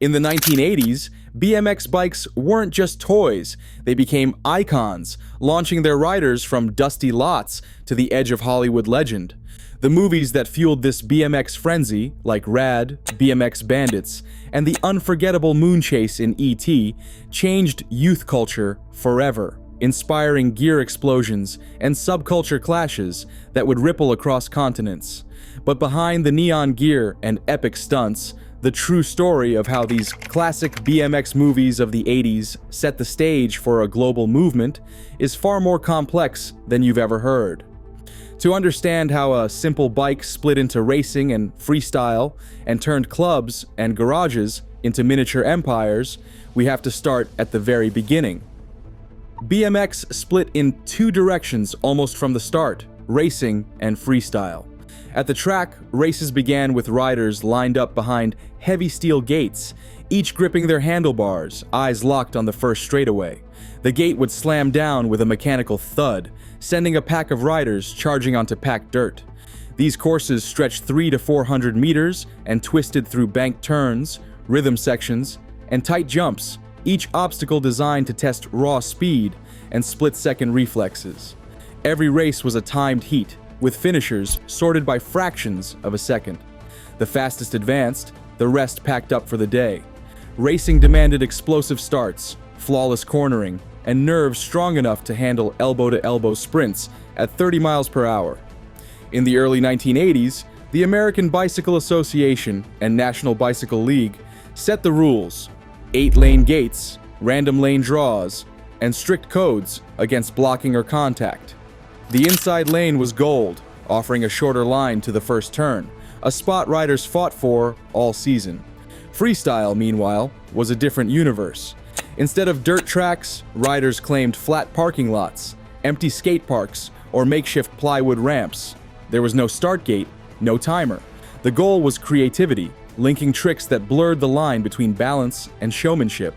In the 1980s, BMX bikes weren't just toys, they became icons, launching their riders from dusty lots to the edge of Hollywood legend. The movies that fueled this BMX frenzy, like Rad, BMX Bandits, and the unforgettable moon chase in E.T., changed youth culture forever, inspiring gear explosions and subculture clashes that would ripple across continents. But behind the neon gear and epic stunts, the true story of how these classic BMX movies of the 80s set the stage for a global movement is far more complex than you've ever heard. To understand how a simple bike split into racing and freestyle and turned clubs and garages into miniature empires, we have to start at the very beginning. BMX split in two directions almost from the start: racing and freestyle. At the track, races began with riders lined up behind heavy steel gates, each gripping their handlebars, eyes locked on the first straightaway. The gate would slam down with a mechanical thud, sending a pack of riders charging onto packed dirt. These courses stretched 300 to 400 meters and twisted through banked turns, rhythm sections, and tight jumps, each obstacle designed to test raw speed and split-second reflexes. Every race was a timed heat, with finishers sorted by fractions of a second. The fastest advanced, the rest packed up for the day. Racing demanded explosive starts, flawless cornering, and nerves strong enough to handle elbow-to-elbow sprints at 30 miles per hour. In the early 1980s, the American Bicycle Association and National Bicycle League set the rules: 8-lane gates, random lane draws, and strict codes against blocking or contact. The inside lane was gold, offering a shorter line to the first turn, a spot riders fought for all season. Freestyle, meanwhile, was a different universe. Instead of dirt tracks, riders claimed flat parking lots, empty skate parks, or makeshift plywood ramps. There was no start gate, no timer. The goal was creativity, linking tricks that blurred the line between balance and showmanship.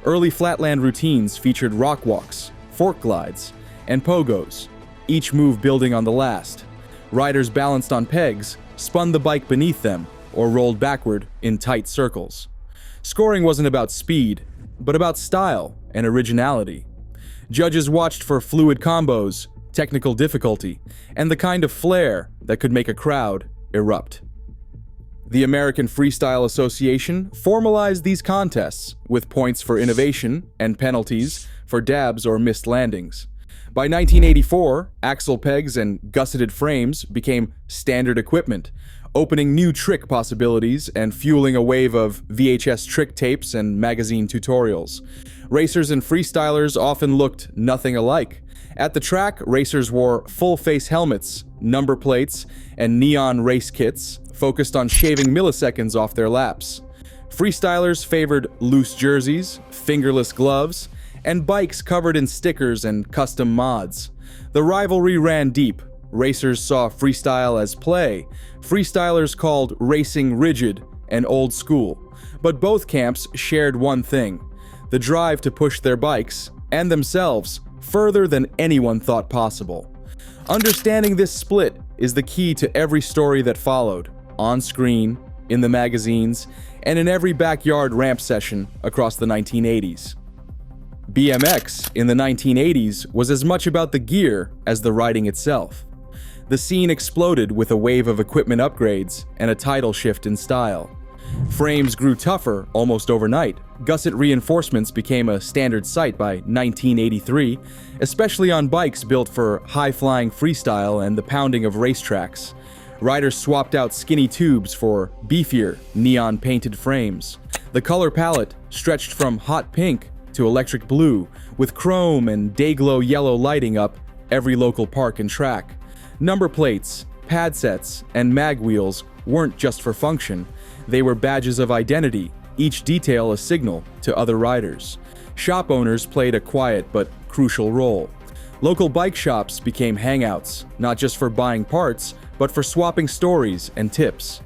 Early flatland routines featured rock walks, fork glides, and pogos, each move building on the last. Riders balanced on pegs, spun the bike beneath them, or rolled backward in tight circles. Scoring wasn't about speed, but about style and originality. Judges watched for fluid combos, technical difficulty, and the kind of flair that could make a crowd erupt. The American Freestyle Association formalized these contests with points for innovation and penalties for dabs or missed landings. By 1984, axle pegs and gusseted frames became standard equipment, opening new trick possibilities and fueling a wave of VHS trick tapes and magazine tutorials. Racers and freestylers often looked nothing alike. At the track, racers wore full-face helmets, number plates, and neon race kits, focused on shaving milliseconds off their laps. Freestylers favored loose jerseys, fingerless gloves, and bikes covered in stickers and custom mods. The rivalry ran deep. Racers saw freestyle as play. Freestylers called racing rigid and old school. But both camps shared one thing: the drive to push their bikes, and themselves, further than anyone thought possible. Understanding this split is the key to every story that followed, on screen, in the magazines, and in every backyard ramp session across the 1980s. BMX in the 1980s was as much about the gear as the riding itself. The scene exploded with a wave of equipment upgrades and a tidal shift in style. Frames grew tougher almost overnight. Gusset reinforcements became a standard sight by 1983, especially on bikes built for high-flying freestyle and the pounding of racetracks. Riders swapped out skinny tubes for beefier, neon-painted frames. The color palette stretched from hot pink to electric blue, with chrome and day-glow yellow lighting up every local park and track. Number plates, pad sets, and mag wheels weren't just for function. They were badges of identity, each detail a signal to other riders. Shop owners played a quiet but crucial role. Local bike shops became hangouts, not just for buying parts, but for swapping stories and tips.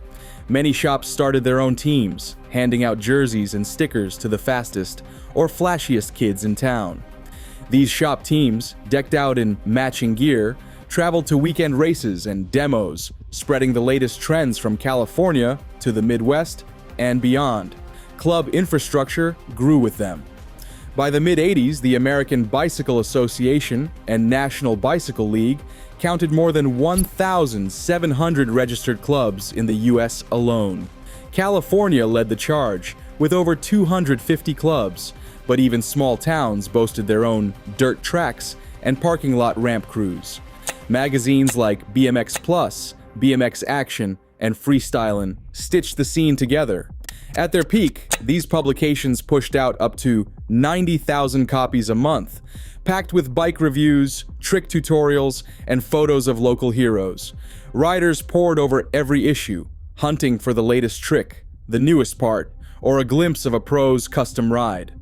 Many shops started their own teams, handing out jerseys and stickers to the fastest or flashiest kids in town. These shop teams, decked out in matching gear, traveled to weekend races and demos, spreading the latest trends from California to the Midwest and beyond. Club infrastructure grew with them. By the mid-80s, the American Bicycle Association and National Bicycle League counted more than 1,700 registered clubs in the US alone. California led the charge, with over 250 clubs, but even small towns boasted their own dirt tracks and parking lot ramp crews. Magazines like BMX Plus, BMX Action, and Freestylin' stitched the scene together. At their peak, these publications pushed out up to 90,000 copies a month, packed with bike reviews, trick tutorials, and photos of local heroes. Riders pored over every issue, hunting for the latest trick, the newest part, or a glimpse of a pro's custom ride.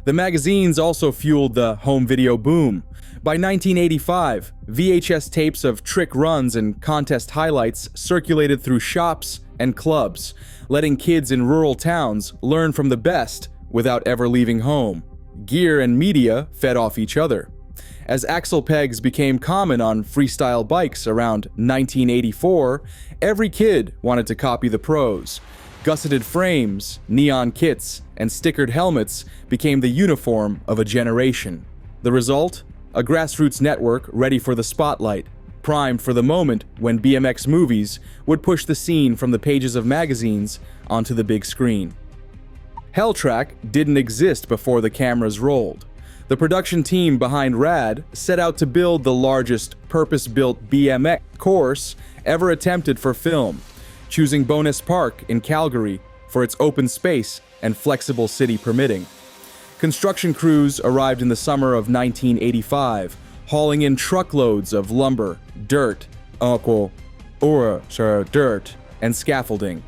The magazines also fueled the home video boom. By 1985, VHS tapes of trick runs and contest highlights circulated through shops and clubs, letting kids in rural towns learn from the best without ever leaving home. Gear and media fed off each other. As axle pegs became common on freestyle bikes around 1984, every kid wanted to copy the pros. Gusseted frames, neon kits, and stickered helmets became the uniform of a generation. The result? A grassroots network ready for the spotlight, primed for the moment when BMX Movies would push the scene from the pages of magazines onto the big screen. Helltrack didn't exist before the cameras rolled. The production team behind RAD set out to build the largest purpose-built BMX course ever attempted for film, choosing Bonus Park in Calgary for its open space and flexible city permitting. Construction crews arrived in the summer of 1985, hauling in truckloads of lumber, dirt, and scaffolding.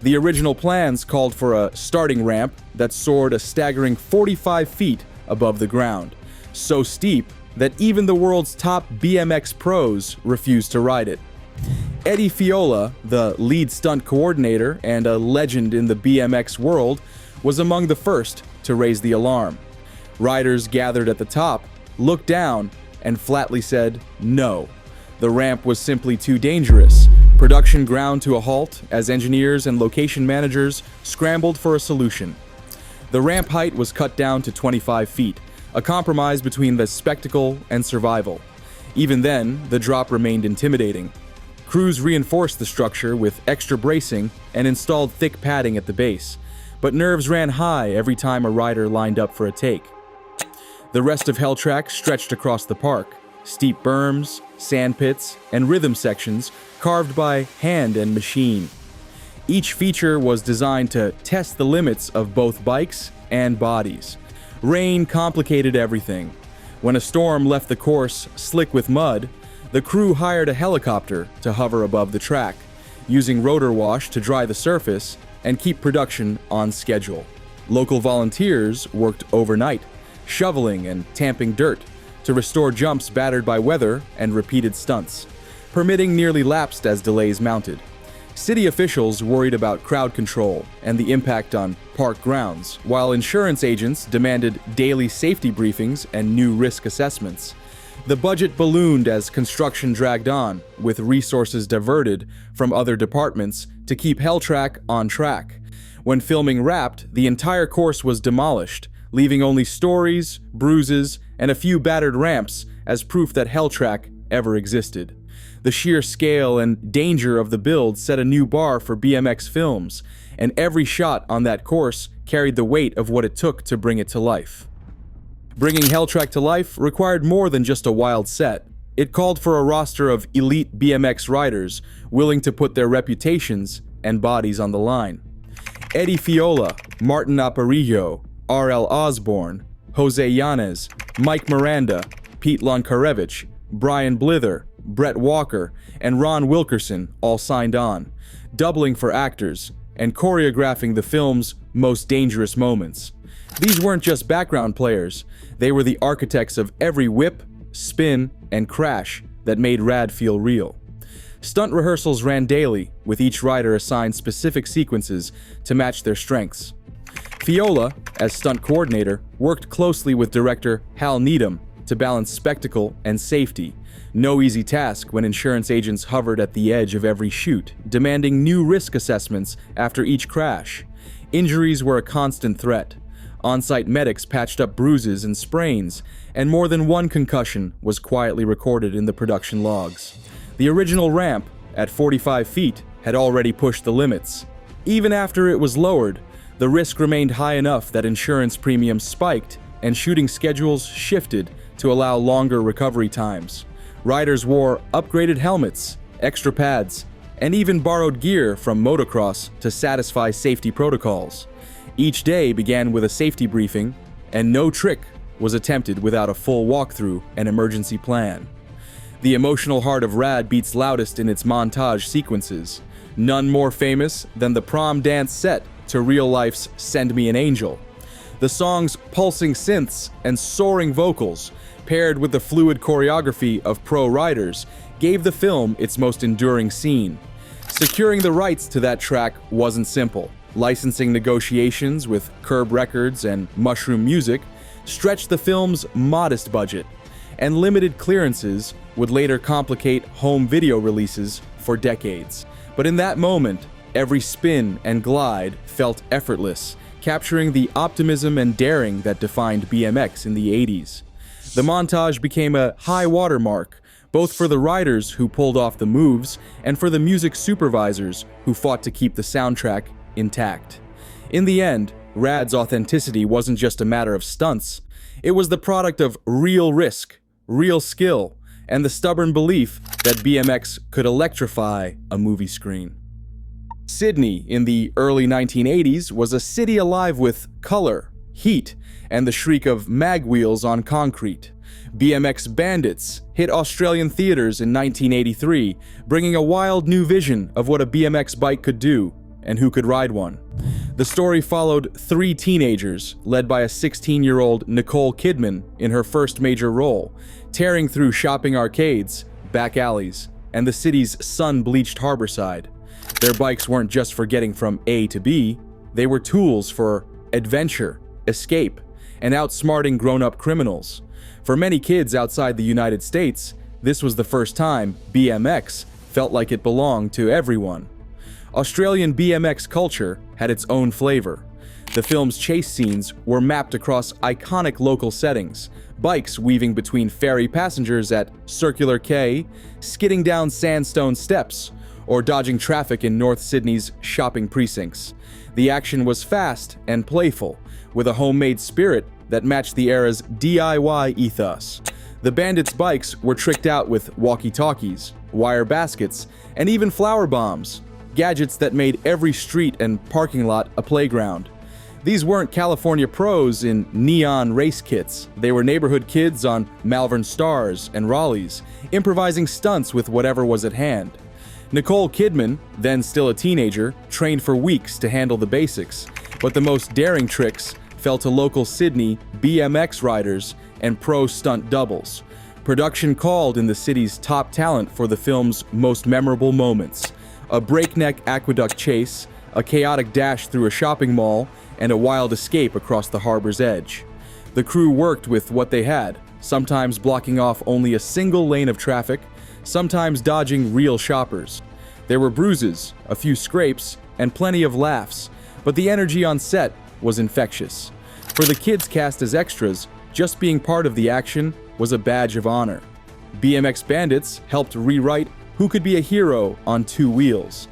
The original plans called for a starting ramp that soared a staggering 45 feet above the ground, so steep that even the world's top BMX pros refused to ride it. Eddie Fiola, the lead stunt coordinator and a legend in the BMX world, was among the first to raise the alarm. Riders gathered at the top, looked down, and flatly said no. The ramp was simply too dangerous. Production ground to a halt as engineers and location managers scrambled for a solution. The ramp height was cut down to 25 feet, a compromise between the spectacle and survival. Even then, the drop remained intimidating. Crews reinforced the structure with extra bracing and installed thick padding at the base, but nerves ran high every time a rider lined up for a take. The rest of Helltrack stretched across the park, steep berms, sand pits, and rhythm sections carved by hand and machine. Each feature was designed to test the limits of both bikes and bodies. Rain complicated everything. When a storm left the course slick with mud, the crew hired a helicopter to hover above the track, using rotor wash to dry the surface and keep production on schedule. Local volunteers worked overnight, shoveling and tamping dirt to restore jumps battered by weather and repeated stunts. Permitting nearly lapsed as delays mounted. City officials worried about crowd control and the impact on park grounds, while insurance agents demanded daily safety briefings and new risk assessments. The budget ballooned as construction dragged on, with resources diverted from other departments to keep Helltrack on track. When filming wrapped, the entire course was demolished, leaving only stories, bruises, and a few battered ramps as proof that Helltrack ever existed. The sheer scale and danger of the build set a new bar for BMX films, and every shot on that course carried the weight of what it took to bring it to life. Bringing Helltrack to life required more than just a wild set. It called for a roster of elite BMX riders willing to put their reputations and bodies on the line. Eddie Fiola, Martin Aparicio, R.L. Osborne, Jose Yanez, Mike Miranda, Pete Lonkarevich, Brian Blither, Brett Walker, and Ron Wilkerson all signed on, doubling for actors and choreographing the film's most dangerous moments. These weren't just background players, they were the architects of every whip, spin, and crash that made RAD feel real. Stunt rehearsals ran daily, with each rider assigned specific sequences to match their strengths. Fiola, as stunt coordinator, worked closely with director Hal Needham to balance spectacle and safety. No easy task when insurance agents hovered at the edge of every shoot, demanding new risk assessments after each crash. Injuries were a constant threat. On-site medics patched up bruises and sprains, and more than one concussion was quietly recorded in the production logs. The original ramp, at 45 feet, had already pushed the limits. Even after it was lowered, the risk remained high enough that insurance premiums spiked and shooting schedules shifted to allow longer recovery times. Riders wore upgraded helmets, extra pads, and even borrowed gear from motocross to satisfy safety protocols. Each day began with a safety briefing, and no trick was attempted without a full walkthrough and emergency plan. The emotional heart of Rad beats loudest in its montage sequences, none more famous than the prom dance set to real life's Send Me an Angel. The song's pulsing synths and soaring vocals, paired with the fluid choreography of pro riders, gave the film its most enduring scene. Securing the rights to that track wasn't simple. Licensing negotiations with Curb Records and Mushroom Music stretched the film's modest budget, and limited clearances would later complicate home video releases for decades. But in that moment, every spin and glide felt effortless, capturing the optimism and daring that defined BMX in the 80s. The montage became a high watermark, both for the riders who pulled off the moves and for the music supervisors who fought to keep the soundtrack intact. In the end, Rad's authenticity wasn't just a matter of stunts. It was the product of real risk, real skill, and the stubborn belief that BMX could electrify a movie screen. Sydney in the early 1980s was a city alive with color, heat, and the shriek of mag wheels on concrete. BMX Bandits hit Australian theaters in 1983, bringing a wild new vision of what a BMX bike could do and who could ride one. The story followed three teenagers, led by a 16-year-old Nicole Kidman in her first major role, tearing through shopping arcades, back alleys, and the city's sun-bleached harborside. Their bikes weren't just for getting from A to B, they were tools for adventure, escape, and outsmarting grown-up criminals. For many kids outside the United States, this was the first time BMX felt like it belonged to everyone. Australian BMX culture had its own flavor. The film's chase scenes were mapped across iconic local settings, bikes weaving between ferry passengers at Circular Quay, skidding down sandstone steps, or dodging traffic in North Sydney's shopping precincts. The action was fast and playful, with a homemade spirit that matched the era's DIY ethos. The Bandits' bikes were tricked out with walkie-talkies, wire baskets, and even flower bombs, gadgets that made every street and parking lot a playground. These weren't California pros in neon race kits. They were neighborhood kids on Malvern Stars and Raleighs, improvising stunts with whatever was at hand. Nicole Kidman, then still a teenager, trained for weeks to handle the basics, but the most daring tricks fell to local Sydney BMX riders and pro stunt doubles. Production called in the city's top talent for the film's most memorable moments: a breakneck aqueduct chase, a chaotic dash through a shopping mall, and a wild escape across the harbor's edge. The crew worked with what they had, sometimes blocking off only a single lane of traffic, sometimes dodging real shoppers. There were bruises, a few scrapes, and plenty of laughs, but the energy on set was infectious. For the kids cast as extras, just being part of the action was a badge of honor. BMX Bandits helped rewrite who could be a hero on two wheels.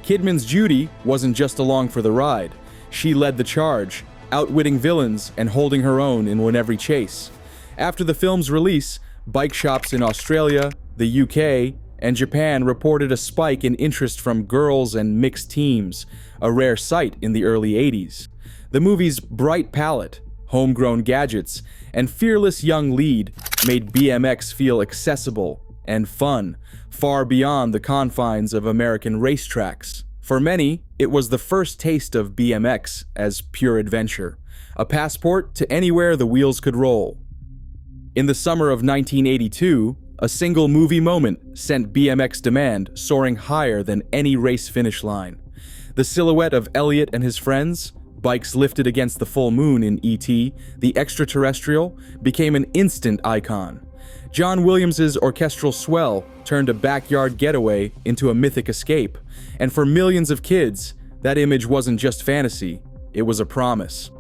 Kidman's Judy wasn't just along for the ride. She led the charge, outwitting villains and holding her own in every chase. After the film's release, bike shops in Australia, the UK, and Japan reported a spike in interest from girls and mixed teams, a rare sight in the early 80s. The movie's bright palette, homegrown gadgets, and fearless young lead made BMX feel accessible and fun, far beyond the confines of American racetracks. For many, it was the first taste of BMX as pure adventure, a passport to anywhere the wheels could roll. In the summer of 1982, a single movie moment sent BMX demand soaring higher than any race finish line. The silhouette of Elliot and his friends, bikes lifted against the full moon in E.T., the Extra-Terrestrial, became an instant icon. John Williams's orchestral swell turned a backyard getaway into a mythic escape, and for millions of kids, that image wasn't just fantasy, it was a promise.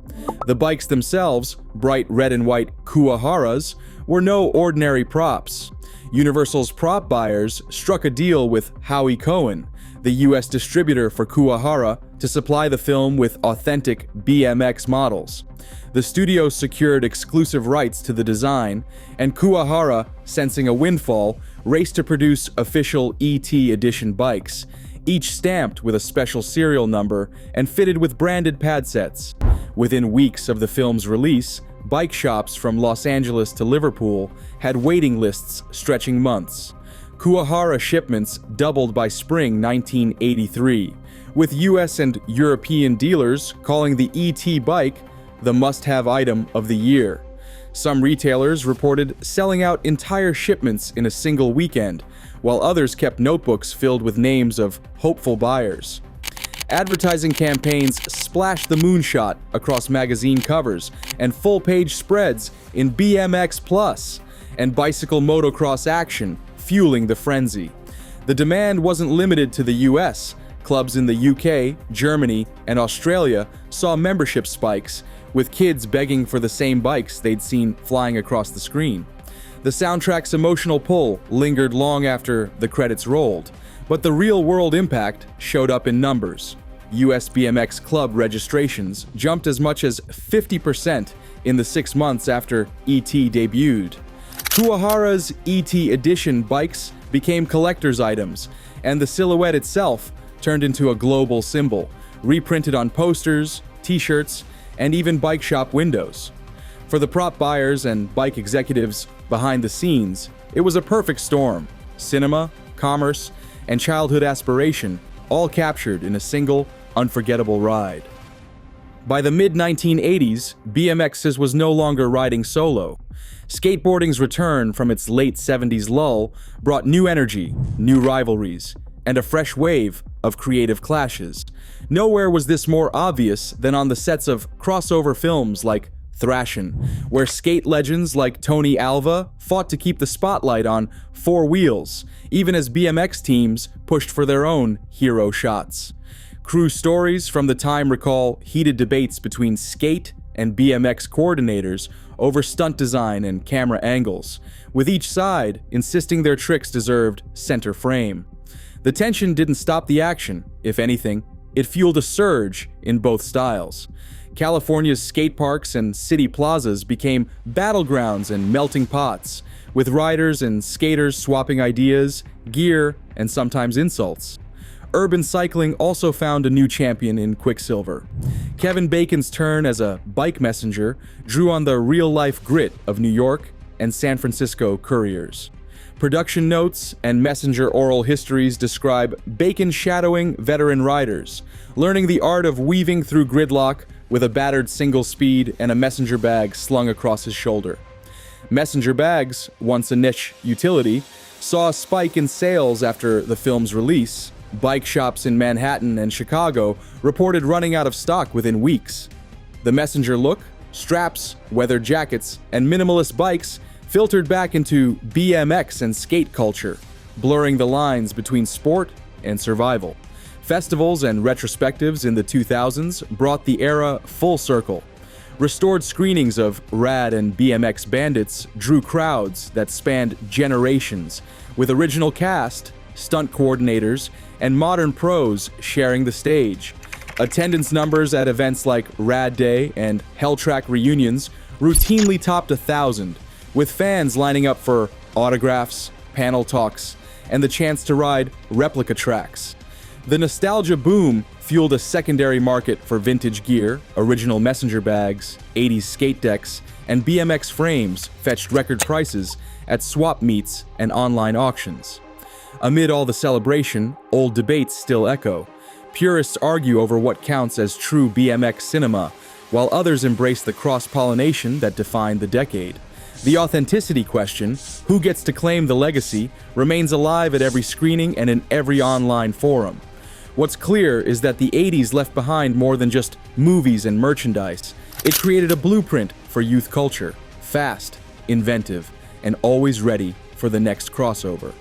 The bikes themselves, bright red and white Kuwaharas, were no ordinary props. Universal's prop buyers struck a deal with Howie Cohen, the US distributor for Kuwahara, to supply the film with authentic BMX models. The studio secured exclusive rights to the design, and Kuwahara, sensing a windfall, raced to produce official ET edition bikes, each stamped with a special serial number and fitted with branded pad sets. Within weeks of the film's release, bike shops from Los Angeles to Liverpool had waiting lists stretching months. Kuwahara shipments doubled by spring 1983, with US and European dealers calling the ET bike the must-have item of the year. Some retailers reported selling out entire shipments in a single weekend, while others kept notebooks filled with names of hopeful buyers. Advertising campaigns splashed the moonshot across magazine covers and full-page spreads in BMX Plus, and bicycle motocross action fueling the frenzy. The demand wasn't limited to the US. Clubs in the UK, Germany, and Australia saw membership spikes, with kids begging for the same bikes they'd seen flying across the screen. The soundtrack's emotional pull lingered long after the credits rolled, but the real-world impact showed up in numbers. US BMX club registrations jumped as much as 50% in the 6 months after ET debuted. Kuwahara's ET edition bikes became collector's items, and the silhouette itself turned into a global symbol, reprinted on posters, t-shirts, and even bike shop windows. For the prop buyers and bike executives behind the scenes, it was a perfect storm: cinema, commerce, and childhood aspiration, all captured in a single, unforgettable ride. By the mid-1980s, BMX's was no longer riding solo. Skateboarding's return from its late 70s lull brought new energy, new rivalries, and a fresh wave of creative clashes. Nowhere was this more obvious than on the sets of crossover films like Thrashin, where skate legends like Tony Alva fought to keep the spotlight on four wheels, even as BMX teams pushed for their own hero shots. Crew stories from the time recall heated debates between skate and BMX coordinators over stunt design and camera angles, with each side insisting their tricks deserved center frame. The tension didn't stop the action. If anything, it fueled a surge in both styles. California's skate parks and city plazas became battlegrounds and melting pots, with riders and skaters swapping ideas, gear, and sometimes insults. Urban cycling also found a new champion in Quicksilver. Kevin Bacon's turn as a bike messenger drew on the real-life grit of New York and San Francisco couriers. Production notes and messenger oral histories describe Bacon shadowing veteran riders, learning the art of weaving through gridlock with a battered single speed and a messenger bag slung across his shoulder. Messenger bags, once a niche utility, saw a spike in sales after the film's release. Bike shops in Manhattan and Chicago reported running out of stock within weeks. The messenger look, straps, weathered jackets, and minimalist bikes filtered back into BMX and skate culture, blurring the lines between sport and survival. Festivals and retrospectives in the 2000s brought the era full circle. Restored screenings of Rad and BMX Bandits drew crowds that spanned generations, with original cast, stunt coordinators, and modern pros sharing the stage. Attendance numbers at events like Rad Day and Helltrack reunions routinely topped 1,000, with fans lining up for autographs, panel talks, and the chance to ride replica tracks. The nostalgia boom fueled a secondary market for vintage gear. Original messenger bags, 80s skate decks, and BMX frames fetched record prices at swap meets and online auctions. Amid all the celebration, old debates still echo. Purists argue over what counts as true BMX cinema, while others embrace the cross-pollination that defined the decade. The authenticity question, who gets to claim the legacy, remains alive at every screening and in every online forum. What's clear is that the 80s left behind more than just movies and merchandise. It created a blueprint for youth culture, fast, inventive, and always ready for the next crossover.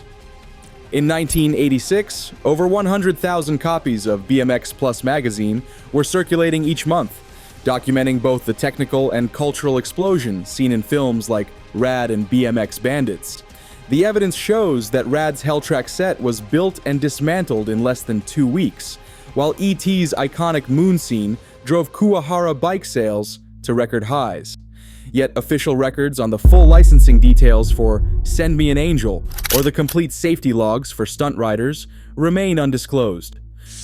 In 1986, over 100,000 copies of BMX Plus magazine were circulating each month, documenting both the technical and cultural explosion seen in films like Rad and BMX Bandits. The evidence shows that Rad's Helltrack set was built and dismantled in less than 2 weeks, while E.T.'s iconic moon scene drove Kuwahara bike sales to record highs. Yet official records on the full licensing details for Send Me an Angel or the complete safety logs for stunt riders remain undisclosed.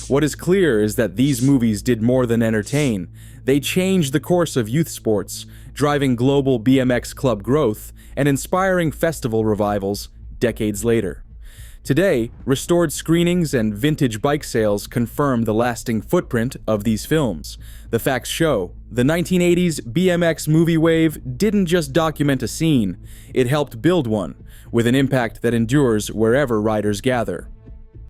What is clear is that these movies did more than entertain. They changed the course of youth sports, driving global BMX club growth and inspiring festival revivals decades later. Today, restored screenings and vintage bike sales confirm the lasting footprint of these films. The facts show, the 1980s BMX movie wave didn't just document a scene, it helped build one, with an impact that endures wherever riders gather.